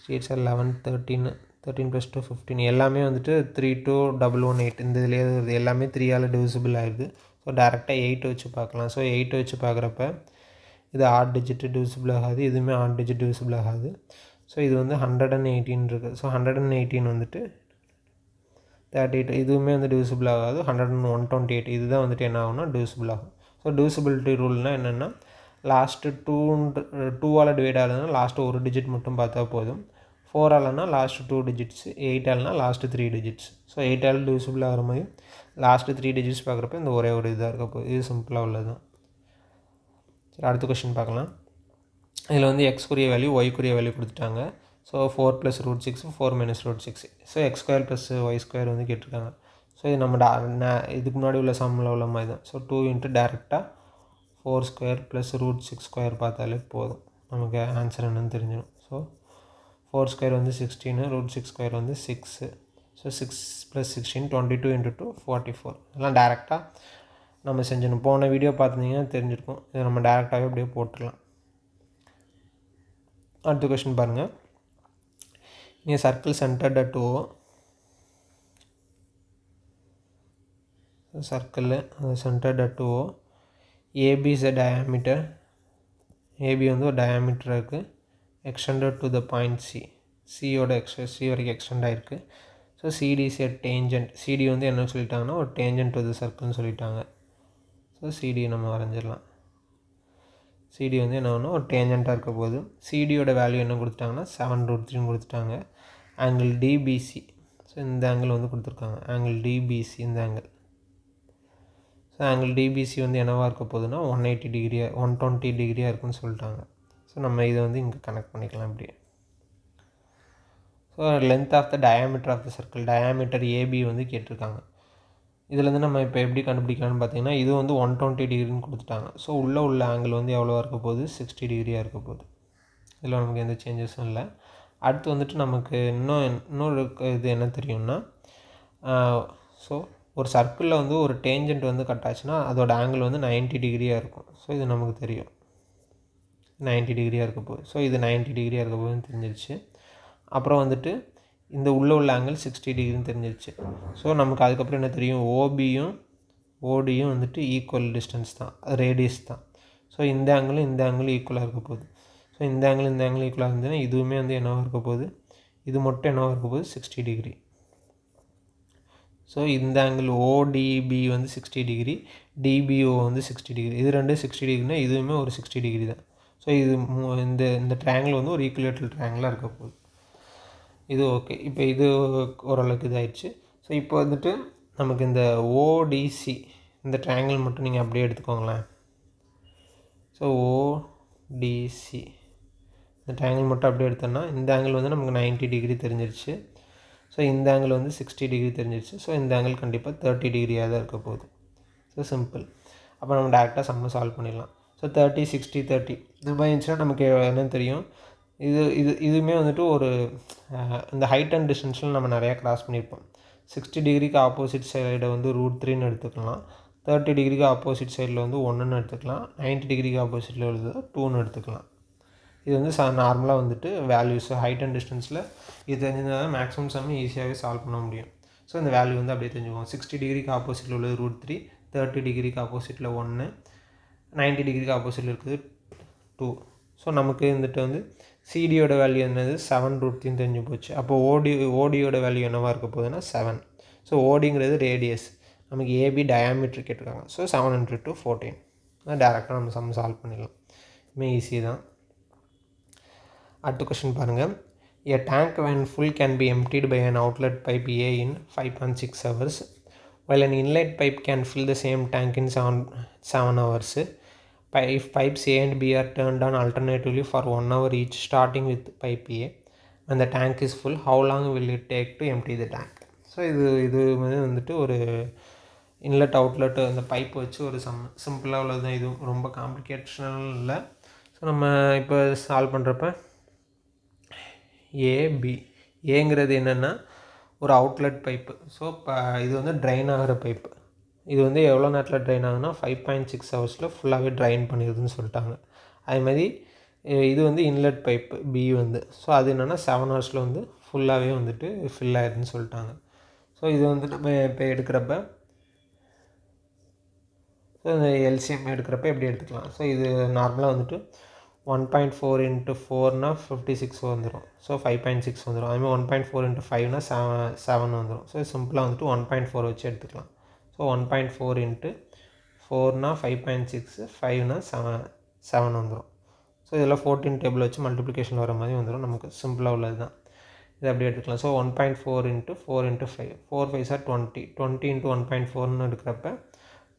3 8 11 13 13 + 2 15 எல்லாமே வந்துட்டு 3 2 1 1 8 இந்த இதுலேயே வருது. எல்லாமே 3ஆல் டிவிசிபிள் ஆகிடுது. ஸோ டேரெக்டாக 8 வச்சு பார்க்கலாம். ஸோ 8 வச்சு பார்க்குறப்ப இது ஆட் டிஜிட்டு டிவிசிபிள் ஆகாது, இதுவுமே ஆட் டிஜிட் டிவிசிபிள் ஆகாது. ஸோ இது வந்து 118 இருக்குது. ஸோ 118 வந்துட்டு 38 இதுவுமே வந்து டிவிசிபிள் ஆகாது. 128 இதுதான் வந்துட்டு என்ன ஆகும்னா டிவிசிபிள் ஆகும். ஸோ டிவிசிபிலிட்டி ரூல்னால் என்னென்னா லாஸ்ட்டு 2ஆல் டிவைட் ஆகுதுன்னா லாஸ்ட்டு ஒரு டிஜிட் மட்டும் பார்த்தா போதும். 4ஆல்னா லாஸ்ட்டு 2 டிஜிட்ஸ், 8ஆல்னா லாஸ்ட்டு 3 டிஜிட்ஸ். ஸோ 8ஆல் டிவிசிபிள் ஆகிற மாதிரி லாஸ்ட்டு 3 டிஜிட்ஸ் பார்க்குறப்ப இந்த ஒரே ஒரு இதாக இருக்க போகுது. இது சிம்பிளாக உள்ளது தான். சரி, அடுத்த கொஷின் பார்க்கலாம். இதில் வந்து எக்ஸ்க்குரிய வேல்யூ ஒய்க்குரிய வேல்யூ கொடுத்துட்டாங்க. ஸோ 4 + √6 4 - √6. ஸோ x² + y² வந்து கேட்டிருக்காங்க. ஸோ இது நம்ம இதுக்கு முன்னாடி உள்ள சம்மில் உள்ள மாதிரி தான். ஸோ 2 × டேரெக்டாக 4² + √6² பார்த்தாலே போதும், நமக்கு ஆன்சர் என்னன்னு தெரிஞ்சிடும். ஸோ 4² வந்து 16, √6² வந்து 6. ஸோ 6 + 16 22 × 2 44. இதெல்லாம் டேரெக்டாக நம்ம செஞ்சிடணும். போன வீடியோ பார்த்துருந்தீங்கன்னா தெரிஞ்சிருக்கும். இதை நம்ம டேரெக்டாகவே அப்படியே போட்டுடலாம். அடுத்த கொஷின் பாருங்கள். In a circle centered at O, circle centered at O, AB is a diameter. AB வந்து ஒரு diameter இருக்குது, extended to the point C. C வரைக்கும் எக்ஸ்டெண்ட் ஆகிருக்கு. So CD is a tangent. CD வந்து என்ன சொல்லிட்டாங்கன்னா ஒரு tangent to the circle சொல்லிட்டாங்க. ஸோ CD நம்ம வரைஞ்சிடலாம். CD வந்து என்ன ஒன்று ஒரு டேஞ்சண்ட்டாக இருக்க போது. CDயோட வேல்யூ என்ன கொடுத்துட்டாங்கன்னா 7√3 கொடுத்துட்டாங்க. ஆங்கிள் DBC, ஸோ இந்த ஆங்கிள் வந்து கொடுத்துருக்காங்க. ஆங்கிள் DBC இந்த ஆங்கிள். ஸோ ஆங்கிள் DBC வந்து என்னவாக இருக்க போகுதுன்னா 180 டிகிரியாக 120 டிகிரியாக இருக்குன்னு சொல்லிட்டாங்க. ஸோ நம்ம இதை வந்து இங்கே கனெக்ட் பண்ணிக்கலாம் இப்படியே. So length of the diameter of the circle, diameter AB வந்து கேட்டிருக்காங்க. இதுலேருந்து நம்ம இப்போ எப்படி கண்டுபிடிக்கலாம்னு பார்த்தீங்கன்னா இது வந்து 120 டிகிரின்னு கொடுத்துட்டாங்க. ஸோ உள்ள ஆங்கிள் வந்து எவ்வளோவா இருக்க போகுது, 60 டிகிரியாக இருக்க போகுது. இதில் நமக்கு எந்த சேஞ்சஸும் இல்லை. அடுத்து வந்துட்டு நமக்கு இன்னொரு இது என்ன தெரியும்னா, ஸோ ஒரு சர்க்கிளில் வந்து ஒரு டேஞ்சண்ட் வந்து கட் ஆச்சுன்னா அதோட ஆங்கிள் வந்து 90 டிகிரியாக இருக்கும். ஸோ இது நமக்கு தெரியும் 90 டிகிரியாக இருக்க போகுது. ஸோ இது 90 டிகிரியாக இருக்க போகுதுன்னு தெரிஞ்சிருச்சு. அப்புறம் வந்துட்டு இந்த உள்ள ஆங்கிள் 60 டிகிரின்னு தெரிஞ்சிருச்சு. ஸோ நமக்கு அதுக்கப்புறம் என்ன தெரியும், ஓடியும் வந்துட்டு ஈக்குவல் டிஸ்டன்ஸ் தான், ரேடியஸ் தான். ஸோ இந்த ஆங்கிளும் ஈக்குவலாக இருக்க போகுது. ஸோ இந்த ஆங்கிள் ஈக்குவலாக இருந்ததுன்னா இதுவுமே வந்து என்னவாக இருக்க போகுது, இது மட்டும் என்னவாக இருக்க போகுது 60 டிகிரி. ஸோ இந்த ஆங்கிள் ODB வந்து 60 டிகிரி, DBO வந்து 60 டிகிரி. இது ரெண்டும் 60 டிகிரினா இதுவுமே ஒரு 60 டிகிரி தான். ஸோ இது இந்த ட்ரையாங்கிள் வந்து ஒரு ஈக்குவலேட்டரல் ட்ரையாங்கிளாக இருக்க போகுது. இது ஓகே. இப்போ இது ஓரளவுக்கு இதாகிடுச்சு. ஸோ இப்போ வந்துட்டு நமக்கு இந்த ODC இந்த ட்ரையாங்கிள் மட்டும் நீங்கள் அப்படியே எடுத்துக்கோங்களேன். ஸோ ODC இந்த ட்ரையாங்கிள் மட்டும் அப்படியே எடுத்தோன்னா இந்த ஆங்கிள் வந்து நமக்கு 90 டிகிரி தெரிஞ்சிருச்சு. ஸோ இந்த ஆங்கிள் வந்து 60 டிகிரி தெரிஞ்சிருச்சு. ஸோ இந்த ஆங்கிள் கண்டிப்பாக 30 டிகிரியாக தான் இருக்க போகுது. So simple. அப்போ நம்ம டேரெக்டாக சம்மை சால்வ் பண்ணிடலாம். ஸோ 30 60 30 இது மாதிரி இருந்துச்சுன்னா நமக்கு என்னன்னு தெரியும். இதுவுமே வந்துட்டு ஒரு இந்த ஹைட் அண்ட் டிஸ்டன்ஸில் நம்ம நிறையா கிராஸ் பண்ணியிருப்போம். 60 டிகிரிக்கு ஆப்போசிட் சைடை வந்து √3ன்னு எடுத்துக்கலாம். 30 டிகிரிக்கு ஆப்போசிட் சைடில் வந்து 1ன்னு எடுத்துக்கலாம். 90 டிகிரிக்கு ஆப்போசிட்டில் உள்ளது 2ன்னு எடுத்துக்கலாம். இது வந்து நார்மலாக வந்துட்டு வேல்யூஸ் ஹைட் அண்ட் டிஸ்டன்ஸில் இது தெரிஞ்சதுனால மேக்ஸிமம் சம் ஈஸியாகவே சால்வ் பண்ண முடியும். ஸோ இந்த வேல்யூ வந்து அப்படியே தெரிஞ்சுக்குவோம். 60 டிகிரிக்கு ஆப்போசிட்டில் உள்ளது √3, 30 டிகிரிக்கு ஆப்போசிட்டில் 1, 90 டிகிரிக்கு ஆப்போசிட்டில் இருக்குது 2. ஸோ நமக்கு வந்துட்டு வந்து சிடியோட வேல்யூ என்னது 7√3 தெரிஞ்சு போச்சு. அப்போ ஓடியோட வேல்யூ என்னவாக இருக்க போகுதுன்னா 7. ஸோ ஓடிங்கிறது ரேடியஸ், நமக்கு ஏபி டயாமீட்டர் கேட்டிருக்காங்க. ஸோ 700 to 14 டேரெக்டாக நம்ம சம் சால்வ் பண்ணிடலாம். ஈஸி தான். அடுத்த கொஸ்டின் பாருங்கள். A tank when full can be emptied by an outlet pipe A in 5.6 hours, while an inlet pipe can fill the same tank in 7 hours. If pipes A and B are turned on alternatively for 1 hour each, starting with pipe A, when the tank is full, how long will it take to empty the tank? So இது வந்துட்டு ஒரு inlet outlet அந்த pipe வச்சு ஒரு சிம்பிளாக உள்ளது தான். இது ரொம்ப காம்ப்ளிகேஷனல் இல்லை. ஸோ நம்ம இப்போ சால்வ் பண்ணுறப்ப ஏபி, ஏங்கிறது என்னென்னா ஒரு அவுட்லெட் பைப்பு. ஸோ இப்போ இது வந்து ட்ரைன் ஆகிற பைப்பு. இது வந்து எவ்வளோ நேரத்தில் ட்ரைன் ஆகுதுன்னா 5.6 ஹவர்ஸில் ஃபுல்லாகவே ட்ரைன் பண்ணிடுதுன்னு சொல்லிட்டாங்க. அதேமாதிரி இது வந்து இன்லெட் பைப்பு பி வந்து, ஸோ அது என்னென்னா 7 ஹவர்ஸில் வந்து ஃபுல்லாகவே வந்துட்டு ஃபில் ஆகிடுதுன்னு சொல்லிட்டாங்க. ஸோ இது வந்து நம்ம இப்போ எடுக்கிறப்ப ஸோ இந்த எல்சிஎம் எடுக்கிறப்ப எப்படி எடுத்துக்கலாம். ஸோ இது நார்மலாக வந்துட்டு 1.4 into 4னா 56 வந்துடும். ஸோ 5.6 வந்துடும். அதுமாதிரி 1.4 into 5னா 7 வந்துடும். ஸோ சிம்பிளாக வந்துட்டு 1.4 வச்சு எடுத்துக்கலாம். ஸோ 1.4 into 4னா 5.6, 5னா 7 வந்துடும். ஸோ இதெல்லாம் 14 டேபிள் வச்சு மல்டிப்ளிகேஷன் வர மாதிரி வந்துடும். நமக்கு சிம்பிளாக உள்ளது தான். இது அப்படியே எடுத்துக்கலாம். So 1.4 into 4 into 5, 4 5s are 20, 20 into 1.4னு எடுக்கிறப்ப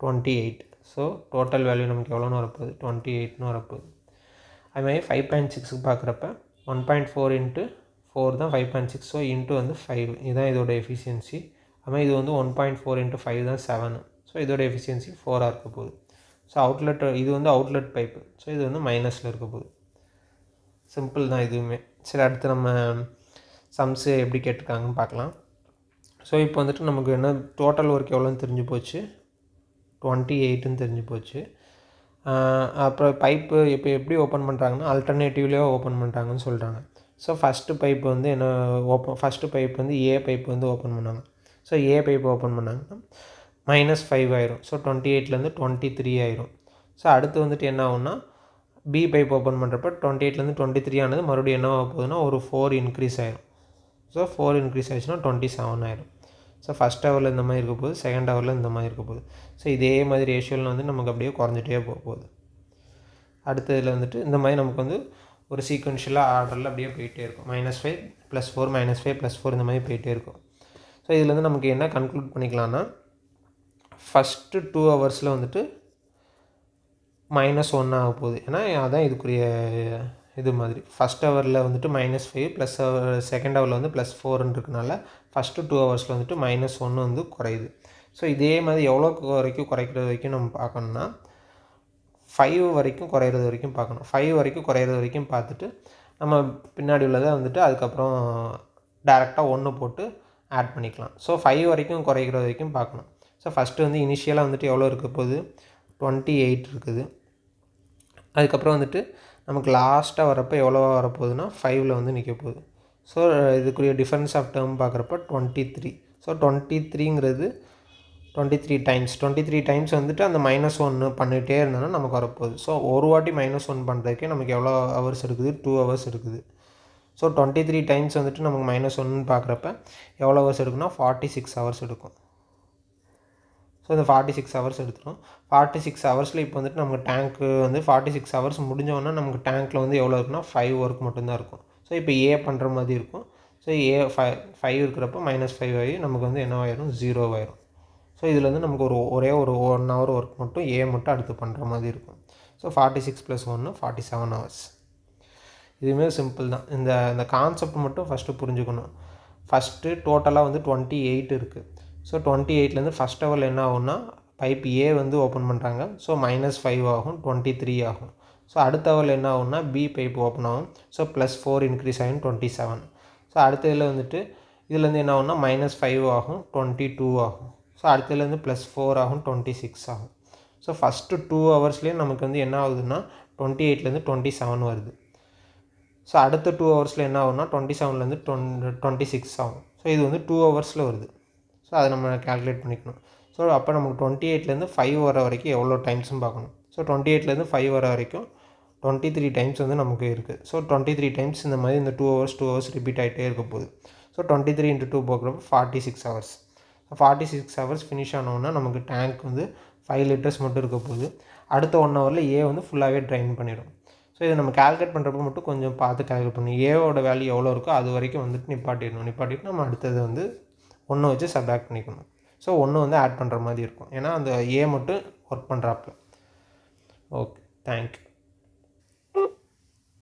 28. ஸோ டோட்டல் வேல்யூ நமக்கு எவ்வளோன்னு வரப்போகுது, 28னு வரப்போகுது. அதுமாதிரி 5.6க்கு பார்க்குறப்ப 1.4 into 4 தான் 5.6. ஸோ இன்ட்டு வந்து 5, இதுதான் இதோட எஃபிஷியன்சி. அதுமாதிரி இது வந்து 1.4 into 5 தான் 7. ஸோ இதோட எஃபிஷியன்சி 4ஆக இருக்க போகுது. ஸோ அவுட்லெட், இது வந்து அவுட்லெட் பைப்பு. ஸோ இது வந்து மைனஸில் இருக்க போகுது. சிம்பிள் தான் இதுவுமே. சரி, அடுத்து நம்ம சம்ஸு எப்படி கேட்டிருக்காங்கன்னு பார்க்கலாம். ஸோ இப்போ வந்துட்டு நமக்கு என்ன டோட்டல் ஒர்க் எவ்வளோன்னு தெரிஞ்சு போச்சு, 28ன்னு தெரிஞ்சு போச்சு. அப்புறம் பைப்பு இப்போ எப்படி ஓப்பன் பண்ணுறாங்கன்னா அல்டர்னேட்டிவ்லேயே ஓப்பன் பண்ணுறாங்கன்னு சொல்கிறாங்க. ஸோ ஃபஸ்ட்டு பைப் வந்து என்ன ஃபஸ்ட்டு பைப் வந்து ஏ பைப் வந்து ஓப்பன் பண்ணாங்க. ஸோ ஏ பைப் ஓப்பன் பண்ணாங்கன்னா -5 ஆயிரும். ஸோ 28லேருந்து 23 ஆயிரும். ஸோ அடுத்து வந்துட்டு என்ன ஆகும்னா பி பைப் ஓப்பன் பண்ணுறப்ப 28லேருந்து 23 ஆனது மறுபடியும் என்ன ஆக போகுதுன்னா ஒரு 4 இன்க்ரீஸ் ஆயிரும். ஸோ 4 இன்க்ரீஸ் ஆயிடுச்சுன்னா 27 ஆயிரும். ஸோ ஃபஸ்ட் ஹவரில் இந்த மாதிரி இருக்க போகுது, செகண்ட் ஹவரில் இந்த மாதிரி இருக்க போகுது. ஸோ இதே மாதிரி ரேஷியோவில் வந்து நமக்கு அப்படியே குறைஞ்சிட்டே போகுது. அடுத்ததில் வந்துட்டு இந்த மாதிரி நமக்கு வந்து ஒரு சீக்வென்ஷியலாக ஆர்டரில் அப்படியே போயிட்டே இருக்கும். -5 +4 -5 +4 இந்த மாதிரி போயிட்டே இருக்கும். ஸோ இதில் வந்து நமக்கு என்ன கன்க்ளூட் பண்ணிக்கலாம்னா ஃபஸ்ட்டு 2 ஹவர்ஸில் வந்துட்டு -1 ஆக போகுது. ஏன்னா அதான் இதுக்குரிய இது மாதிரி. ஃபஸ்ட் ஹவரில் வந்துட்டு -5 ப்ளஸ் செகண்ட் ஹவரில் வந்து +4ன்னு இருக்கனால ஃபஸ்ட்டு 2 ஹவர்ஸில் வந்துட்டு -1 வந்து குறையுது. ஸோ இதே மாதிரி எவ்வளோக்கு வரைக்கும் குறைக்கிறது வரைக்கும் நம்ம பார்க்கணுன்னா 5 வரைக்கும் குறையிறது வரைக்கும் பார்க்கணும். 5 வரைக்கும் குறையிறது வரைக்கும் பார்த்துட்டு நம்ம பின்னாடி உள்ளதை வந்துட்டு அதுக்கப்புறம் டேரெக்டாக 1 போட்டு ஆட் பண்ணிக்கலாம். ஸோ 5 வரைக்கும் குறைக்கிறது வரைக்கும் பார்க்கணும். ஸோ ஃபஸ்ட்டு வந்து இனிஷியலாக வந்துட்டு எவ்வளோ இருக்க போகுது, 28 இருக்குது. அதுக்கப்புறம் வந்துட்டு நமக்கு லாஸ்ட்டாக வரப்போ எவ்வளோவா வரப்போகுதுன்னா 5ல் வந்து நிற்க போகுது. ஸோ இதுக்குரிய டிஃபரன்ஸ் ஆஃப் டேர்ம் பார்க்குறப்ப 23. ஸோ 23ங்கிறது 23 டைம்ஸ் வந்துட்டு அந்த -1 பண்ணிகிட்டே இருந்தோன்னா நமக்கு வரப்போகுது. ஸோ ஒரு வாட்டி -1 பண்ணுறதுக்கே நமக்கு எவ்வளோ ஹவர்ஸ் எடுக்குது, 2 ஹவர்ஸ் எடுக்குது. ஸோ 23 டைம்ஸ் வந்துட்டு நமக்கு -1 பார்க்குறப்ப எவ்வளோ ஹவர்ஸ் எடுக்குன்னா 46 ஹவர்ஸ் எடுக்கும். ஸோ இந்த 46 ஹவர்ஸ் எடுத்துடும். 46 ஹவர்ஸில் இப்போ வந்துட்டு நமக்கு டேங்க்கு வந்து 46 ஹவர்ஸ் முடிஞ்சோன்னா நமக்கு டேங்க்கில் வந்து எவ்வளோ இருக்குன்னா 5 ஒர்க் மட்டும்தான் இருக்கும். ஸோ இப்போ ஏ பண்ணுற மாதிரி இருக்கும். ஸோ ஏ 5 இருக்கிறப்ப -5 ஆகி நமக்கு வந்து என்ன ஆயிரும், 0 ஆயிரும். ஸோ இதில் வந்து நமக்கு ஒரே ஒரு 1 ஹவர் ஒர்க் மட்டும் ஏ மட்டும் அடுத்து பண்ணுற மாதிரி இருக்கும். So 46 + 1 47 hours. இதுவுமே சிம்பிள் தான். இந்த கான்செப்ட் மட்டும் ஃபஸ்ட்டு புரிஞ்சுக்கணும். ஃபஸ்ட்டு டோட்டலாக வந்து 28 இருக்குது. ஸோ 28லேருந்து ஃபஸ்ட் ஹவரில் என்ன ஆகும்னா பைப் ஏ வந்து ஓப்பன் பண்ணுறாங்க. ஸோ -5 ஆகும், 23 ஆகும். ஸோ அடுத்த ஹவரில் என்ன ஆகும்னா பி பைப் ஓப்பன் ஆகும். ஸோ +4 இன்க்ரீஸ் ஆகும், 27. ஸோ அடுத்ததில் வந்துட்டு இதுலேருந்து என்ன ஆகும்னா -5 ஆகும், 22 ஆகும். ஸோ அடுத்ததுலேருந்து +4 ஆகும், 26 ஆகும். ஸோ ஃபஸ்ட்டு 2 ஹவர்ஸ்லேயே நமக்கு வந்து என்ன ஆகுதுன்னா 28லேருந்து 27 வருது. ஸோ அடுத்த 2 ஹவர்ஸில் என்ன ஆகும்னா 27லேருந்து 26 ஆகும். ஸோ இது வந்து 2 ஹவர்ஸில் வருது. ஸோ அதை நம்ம கால்குலேட் பண்ணிக்கணும். ஸோ அப்போ நமக்கு 28லேருந்து 5 வர வரைக்கும் எவ்வளோ டைம்ஸும் பார்க்கணும். ஸோ 28லேருந்து 5 வர வரைக்கும் 23 டைம்ஸ் வந்து நமக்கு இருக்குது. ஸோ 23 டைம்ஸ் இந்த மாதிரி இந்த 2 ஹவர்ஸ் ரிப்பீட் ஆகிட்டே இருக்க போகுது. So 23 × 2 போக்குறப்ப 46 hours. 46 ஹவர்ஸ் ஃபினிஷ் ஆனோன்னா நமக்கு டேங்க் வந்து 5 லிட்டர்ஸ் மட்டும் இருக்க போகுது. அடுத்த 1 ஹவரில் ஏ வந்து ஃபுல்லாகவே ட்ரைன் பண்ணிடும். ஸோ இதை நம்ம கால்குலேட் பண்ணுறப்ப மட்டும் கொஞ்சம் பார்த்து கால்குலேட் பண்ணணும். ஏவோட வேல்யூ எவ்வளோ இருக்கோ அது வரைக்கும் வந்துட்டு நிப்பாட்டிட்டு நம்ம அடுத்தது வந்து 1 வச்சு சப்ராக்ட் பண்ணிக்கணும். ஸோ 1 வந்து ஆட் பண்ணுற மாதிரி இருக்கும். ஏன்னா அந்த ஏ மட்டும் ஒர்க் பண்ணுறாப்புல. Okay, thank you.